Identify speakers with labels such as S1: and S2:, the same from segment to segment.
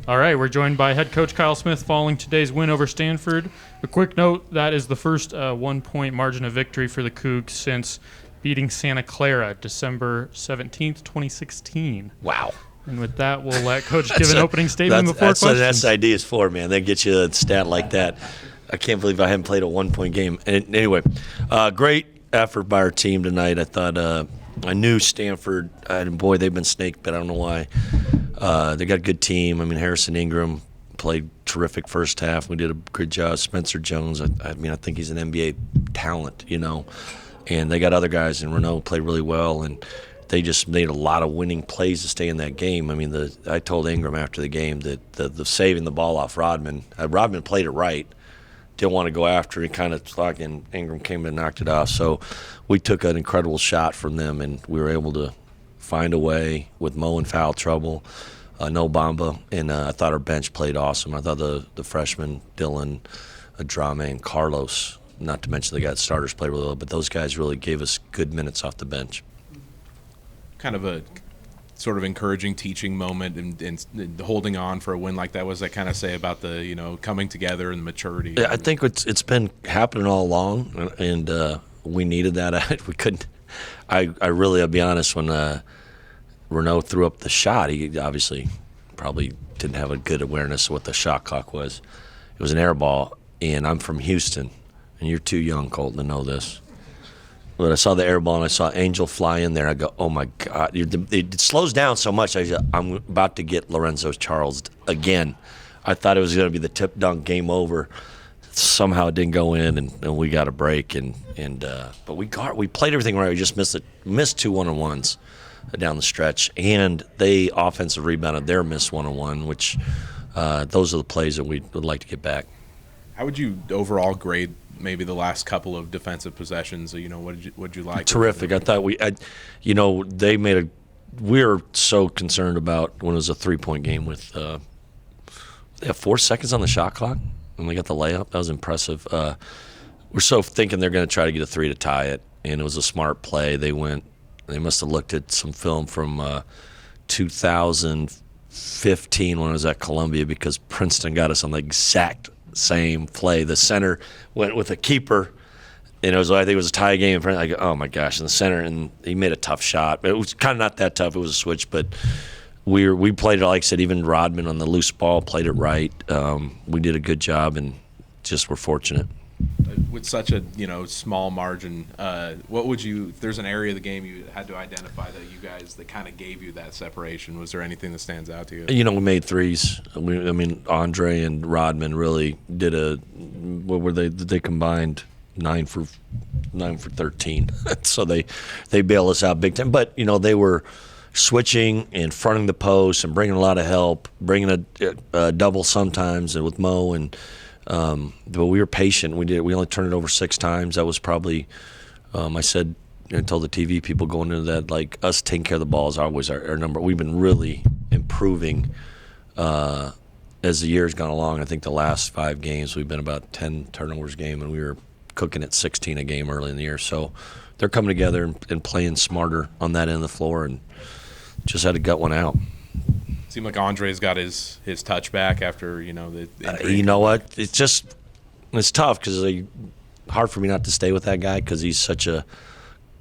S1: All right, we're joined by head coach Kyle Smith following today's win over Stanford. A quick note, that is the first 1-point margin of victory for the Cougs since beating Santa Clara December 17th, 2016.
S2: Wow.
S1: And with that, we'll let Coach give an opening statement before questions.
S2: That's what SID is for, man. They get you a stat like that. I can't believe I haven't played a 1-point game. And anyway, great effort by our team tonight. I thought I knew Stanford, and boy, they've been snake bit. I don't know why. They got a good team. I mean, Harrison Ingram played terrific first half. We did a good job. Spencer Jones, I think he's an NBA talent, And they got other guys, and Renault played really well, and they just made a lot of winning plays to stay in that game. I mean, I told Ingram after the game that the saving the ball off Rodman, Rodman played it right, didn't want to go after it, kind of thought, and Ingram came and knocked it off. So we took an incredible shot from them, and we were able to find a way with Mo in foul trouble, no Bamba, and I thought our bench played awesome. I thought the freshmen, Dylan, Adrame, and Carlos, not to mention the guys starters played really well, but those guys really gave us good minutes off the bench.
S3: Kind of a sort of encouraging teaching moment and holding on for a win like that. What does that kind of say about the coming together and the maturity?
S2: I think it's been happening all along, and we needed that. We couldn't. I'll be honest, when Renault threw up the shot, he obviously probably didn't have a good awareness of what the shot clock was. It was an air ball, and I'm from Houston, and you're too young, Colton, to know this. But I saw the air ball and I saw Angel fly in there. I go, oh my God! It slows down so much. I'm about to get Lorenzo Charles again. I thought it was going to be the tip dunk, game over. Somehow it didn't go in, and we got a break. But we played everything right. We just missed 2 1-on-1s down the stretch, and they offensive rebounded their missed 1-on-1, which those are the plays that we would like to get back.
S3: How would you overall grade maybe the last couple of defensive possessions? What did you like?
S2: Terrific. I thought they made a. We were so concerned about when it was a 3-point game with they have 4 seconds on the shot clock and they got the layup. That was impressive. We're so thinking they're going to try to get a 3 to tie it, and it was a smart play. They must have looked at some film from 2015 when I was at Columbia, because Princeton got us on the exact same play. The center went with a keeper, and I think it was a tie game. I go, oh my gosh, in the center, and he made a tough shot. It was kind of not that tough. It was a switch, but we played it, like I said, even Rodman on the loose ball played it right. We did a good job, and just were fortunate.
S3: With such a small margin, what would you, if there's an area of the game you had to identify that kind of gave you that separation, was there anything that stands out to you?
S2: We made threes. Andre and Rodman really did they combined 9 for 13. So they bailed us out big time. But they were switching and fronting the post and bringing a lot of help, bringing a double sometimes, and with Mo and. But we were patient. We only turned it over 6 times. That was probably, I said, and told the TV people going into that, like, us taking care of the ball is always our number. We've been really improving as the year's gone along. I think the last 5 games we've been about 10 turnovers a game, and we were cooking at 16 a game early in the year. So they're coming together and playing smarter on that end of the floor, and just had to gut one out.
S3: Seemed like Andre's got his touch back after the injury.
S2: You know what? It's tough because it's hard for me not to stay with that guy, because he's such a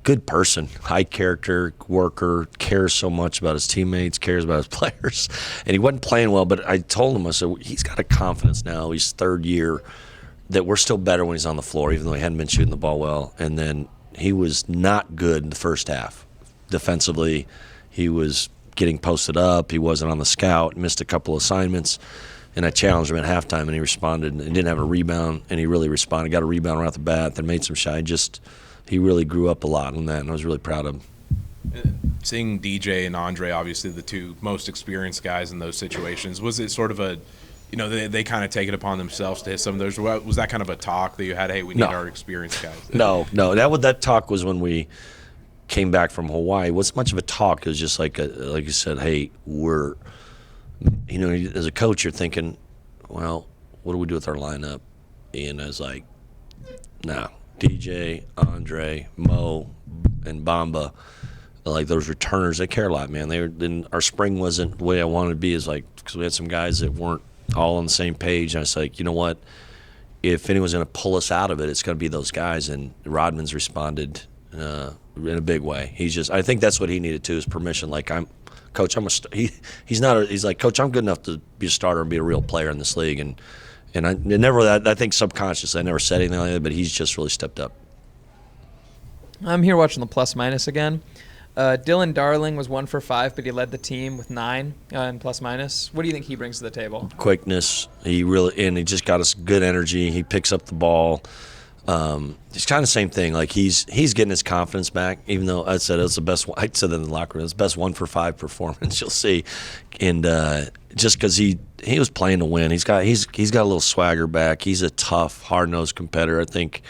S2: good person, high character, worker, cares so much about his teammates, cares about his players. And he wasn't playing well, but I told him, I said, he's got a confidence now. He's 3rd year that we're still better when he's on the floor, even though he hadn't been shooting the ball well. And then he was not good in the first half. Defensively, he was getting posted up. He wasn't on the scout, missed a couple assignments, and I challenged him at halftime, and he responded, and didn't have a rebound, and he really responded. Got a rebound right off the bat, then made some shots. He really grew up a lot on that, and I was really proud of him.
S3: Seeing DJ and Andre, obviously the 2 most experienced guys in those situations, was it sort of a, they kind of take it upon themselves to hit some of those? Was that kind of a talk that you had, hey, we need our experienced guys?
S2: No. That talk was when we came back from Hawaii. What's much of a talk? It was just like you said, hey, we're, as a coach, you're thinking, well, what do we do with our lineup? And I was like, nah, DJ, Andre, Mo, and Bamba, like those returners, they care a lot, man. Then our spring wasn't the way I wanted to be, is like, because we had some guys that weren't all on the same page. And I was like, you know what? If anyone's going to pull us out of it, it's going to be those guys. And Rodman's responded in a big way. I think that's what he needed too, is permission. Like, Coach, he's like, Coach, I'm good enough to be a starter and be a real player in this league. And I think subconsciously I never said anything like that, but he's just really stepped up.
S4: I'm here watching the plus minus again. Dylan Darling was 1 for 5, but he led the team with 9 in plus minus. What do you think he brings to the table?
S2: Quickness. He just got us good energy. He picks up the ball. It's kind of the same thing. Like, he's getting his confidence back, even though I said it's the best one. I said that in the locker room. It's the best 1 for 5 performance you'll see. And just because he was playing to win. He's got a little swagger back. He's a tough, hard-nosed competitor. I think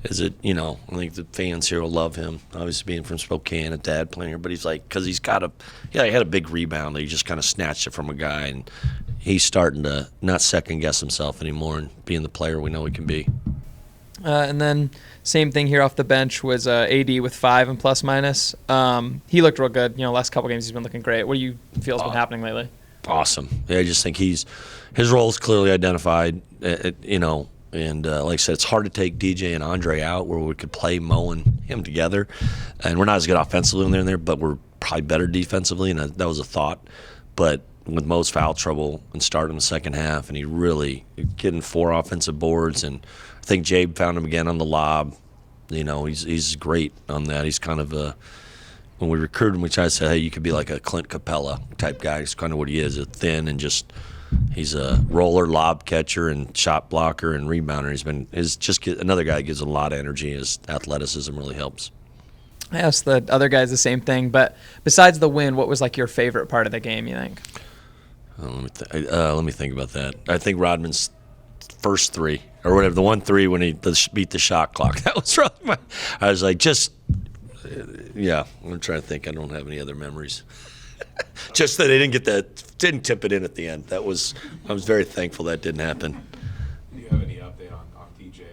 S2: I think the fans here will love him. Obviously, being from Spokane, a dad playing here, but he's like, because he had a big rebound. He just kind of snatched it from a guy, and he's starting to not second guess himself anymore and being the player we know he can be.
S4: And then same thing here off the bench was AD with 5 in plus minus. He looked real good. Last couple games he's been looking great. What do you feel has been happening lately?
S2: Awesome. Yeah, I just think his role is clearly identified. And like I said, it's hard to take DJ and Andre out where we could play Mo and him together. And we're not as good offensively in there, but we're probably better defensively, and that was a thought. But with Mo's foul trouble and starting the second half, and he really getting 4 offensive boards, and I think Jabe found him again on the lob. He's great on that. He's kind of when we recruited him, we tried to say, hey, you could be like a Clint Capella type guy. It's kind of what he is, thin and just – he's a roller, lob catcher, and shot blocker and rebounder. He's just another guy that gives a lot of energy. His athleticism really helps.
S4: I asked the other guys the same thing, but besides the win, what was like your favorite part of the game, you think?
S2: Let me think about that. I think Rodman's first 3 or whatever, the 1-3 when he beat the shot clock. That was really I was like, I'm trying to think. I don't have any other memories. Just that they didn't tip it in at the end. I was very thankful that didn't happen.
S3: Do you have any update on DJ?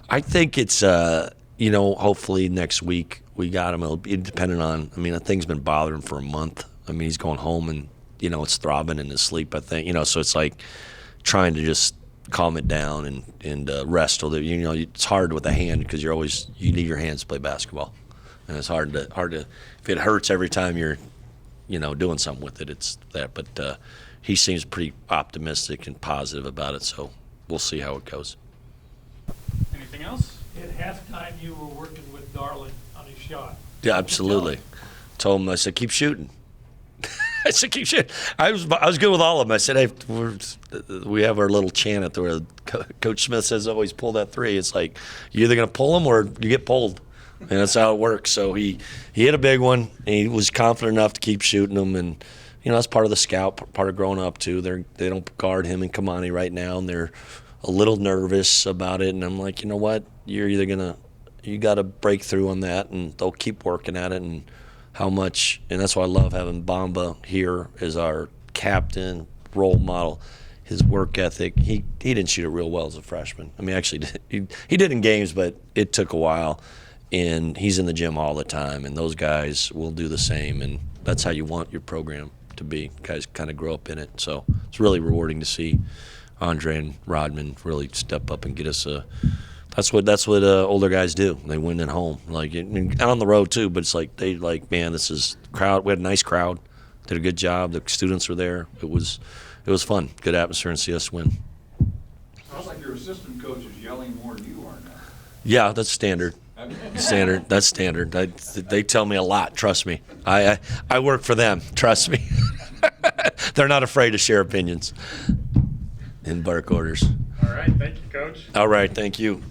S2: I think it's hopefully next week we got him. It'll be dependent on. I mean, that thing's been bothering him for a month. I mean, he's going home and it's throbbing in his sleep. I think so it's like trying to just calm it down and rest. It's hard with a hand because you need your hands to play basketball, and it's hard to if it hurts every time you're doing something with it, it's that. But he seems pretty optimistic and positive about it, so we'll see how it goes.
S1: Anything else?
S5: At halftime, you were working with Darling on his shot.
S2: Yeah, absolutely. Told him, I said, keep shooting. I said, keep shooting. I was good with all of them. I said, hey, we have our little chant at where Coach Smith says, always pull that 3. It's like, you're either going to pull them or you get pulled. And that's how it works. So he hit a big one, and he was confident enough to keep shooting them. And, that's part of the scout, part of growing up, too. They don't guard him and Kamani right now, and they're a little nervous about it. And I'm like, you know what? You're either you got to break through on that, and they'll keep working at it. And how much, and that's why I love having Bamba here as our captain, role model. His work ethic, he didn't shoot it real well as a freshman. I mean, actually, he did in games, but it took a while. And he's in the gym all the time, and those guys will do the same, and that's how you want your program to be. Guys kind of grow up in it, so it's really rewarding to see Andre and Rodman really step up and get us a. That's what older guys do. They win at home, and on the road too. But it's like man, this is crowd. We had a nice crowd, did a good job. The students were there. It was fun, good atmosphere, and see us win.
S6: Sounds like your assistant coach is yelling more than you are now.
S2: Yeah, that's standard. That's standard. They tell me a lot. Trust me. I work for them. Trust me. They're not afraid to share opinions and bark orders.
S1: All right. Thank you, Coach.
S2: All right. Thank you.